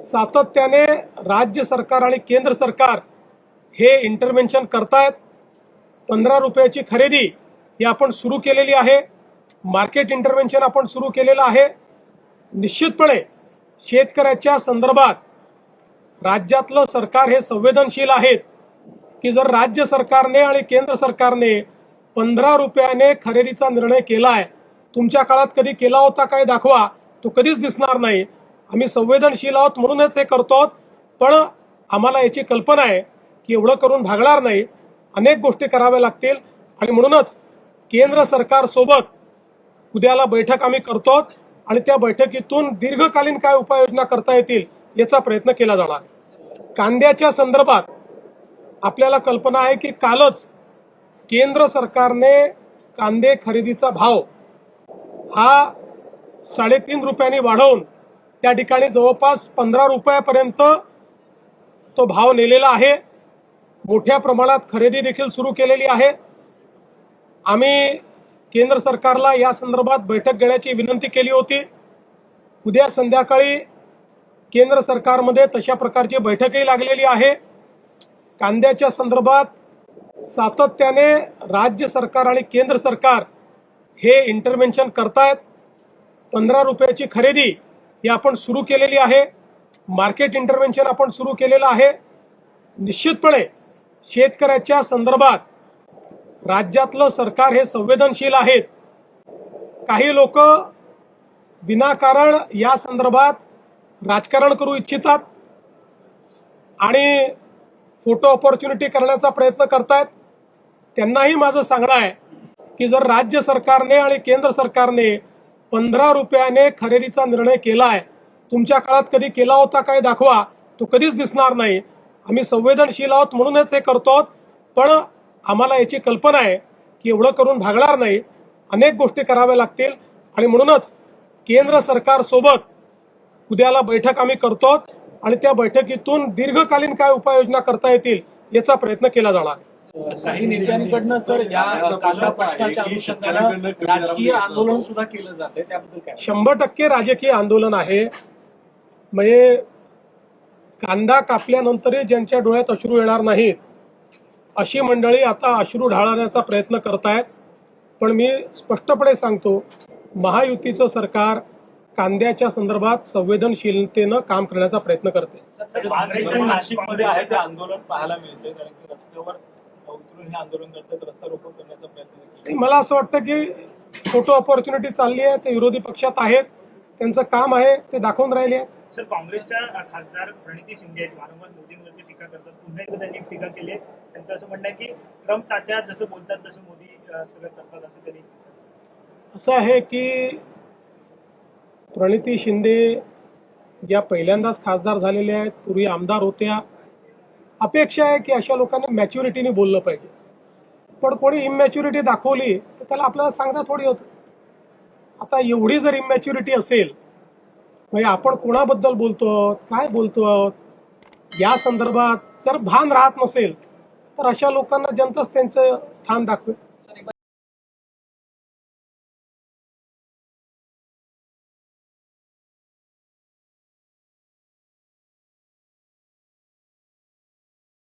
सातत्याने राज्य सरकार आणि केंद्र सरकार हे इंटरव्हेन्शन करतायत। 15 रुपयाची खरेदी ही आपण सुरू केलेली आहे। मार्केट इंटरव्हेन्शन आपण सुरू केलेलं आहे। निश्चितपणे शेतकऱ्याच्या संदर्भात राज्यातलं सरकार हे संवेदनशील आहेत की जर राज्य सरकारने आणि केंद्र सरकारने 15 रुपयाने खरेदीचा निर्णय केलाय, तुमच्या काळात कधी केला होता काय दाखवा, तो कधीच दिसणार नाही। आम्ही संवेदनशील आहोत म्हणूनच हे करतो, पण आम्हाला याची कल्पना आहे की एवढं करून भागणार नाही, अनेक गोष्टी कराव्या लागतील आणि म्हणूनच केंद्र सरकार सोबत उद्याला बैठक आम्ही करतो आणि त्या बैठकीतून दीर्घकालीन काय उपाययोजना करता येतील याचा प्रयत्न केला जाणार। कांद्याच्या संदर्भात आपल्याला कल्पना आहे की कालच केंद्र सरकारने कांदे खरेदीचा भाव हा 3.5 रुपयांनी वाढवून त्या ठिकाणी जवळपास 15 रुपयापर्यंत तो भाव नेलेला आहे। मोठ्या प्रमाणात खरेदी देखील सुरू केलेली आहे। आम्ही केंद्र सरकारला या संदर्भात बैठक घेण्याची विनंती केली होती। उद्या संध्याकाळी केंद्र सरकारमध्ये तशा प्रकारची बैठकही लागलेली आहे। कांद्याच्या संदर्भात सातत्याने राज्य सरकार आणि केंद्र सरकार हे इंटरव्हेन्शन करतायत। 15 रुपयाची खरेदी ही आपण सुरू केलेली आहे। मार्केट इंटरव्हेन्शन आपण सुरू केलेलं आहे। निश्चितपणे शेतकऱ्याच्या संदर्भात राज्यातलं सरकार हे संवेदनशील आहेत। काही लोक विनाकारण या संदर्भात राजकारण करू इच्छितात आणि फोटो ऑपॉर्च्युनिटी करण्याचा प्रयत्न करतायत। त्यांनाही माझं सांगणं आहे की जर राज्य सरकारने आणि केंद्र सरकारने 15 रुपयाने खरेदीचा निर्णय केलाय, तुमच्या काळात कधी केला होता काय दाखवा, तो कधीच दिसणार नाही। आम्ही संवेदनशील आहोत म्हणूनच हे करतो, पण आम्हाला याची कल्पना आहे की एवढं करून भागणार नाही, अनेक गोष्टी कराव्या लागतील आणि म्हणूनच केंद्र सरकार सोबत उद्याला बैठक आम्ही करतो आणि त्या बैठकीतून दीर्घकालीन काय उपाययोजना करता येतील याचा प्रयत्न केला जाणार। काही नेत्यांकडनं सर या कांदा प्रश्नाच्या अनुषंगाने राजकीय आंदोलन सुद्धा केलं जाते, त्याबद्दल काय? 100% राजकीय आंदोलन आहे। म्हणजे कांदा कापल्यानंतरही ज्यांच्या डोळ्यात अश्रू येणार नाहीत अशी मंडळी आता अश्रू ढाळण्याचा प्रयत्न करतायत। पण मी स्पष्टपणे सांगतो, महायुतीचं सरकार कांद्याच्या संदर्भात संवेदनशीलतेनं काम करण्याचा प्रयत्न करते। नाशिकमध्ये आहे ते आंदोलन पाहायला मिळते, कारण की रस्त्यावर उतरून हे आंदोलन करतात, रस्ता रोको करण्याचा प्रयत्न केला। मला असं वाटतं की फोटो ऑपॉर्च्युनिटी चालली आहे, ते विरोधी पक्षात आहेत, त्यांचं काम आहे, ते दाखवून राहिले आहेत। सर, काँग्रेसच्या खासदार प्रणिती शिंदे वारंवार मोदींवरती टीका करतात। पुन्हा एकदा त्यांनी टीका केली आहे। त्यांचं असं म्हणणं आहे की ट्रम्प तात्या जसं बोलतात तसं मोदी सगळं करतात, असं त्यांनी। असं आहे की प्रणिती शिंदे या पहिल्यांदाच खासदार झालेल्या आहेत, पूर्वी आमदार होत्या। अपेक्षा आहे की अशा लोकांनी मॅच्युरिटीने बोललं पाहिजे, पण कोणी इमॅच्युरिटी दाखवली तर त्याला आपल्याला सांगणं थोडी होतं। आता एवढी जर इमॅच्युरिटी असेल, म्हणजे आपण कोणाबद्दल बोलतो, काय बोलतो या संदर्भात जर भान राहत नसेल तर अशा लोकांना जनताच त्यांचं स्थान दाखवेल।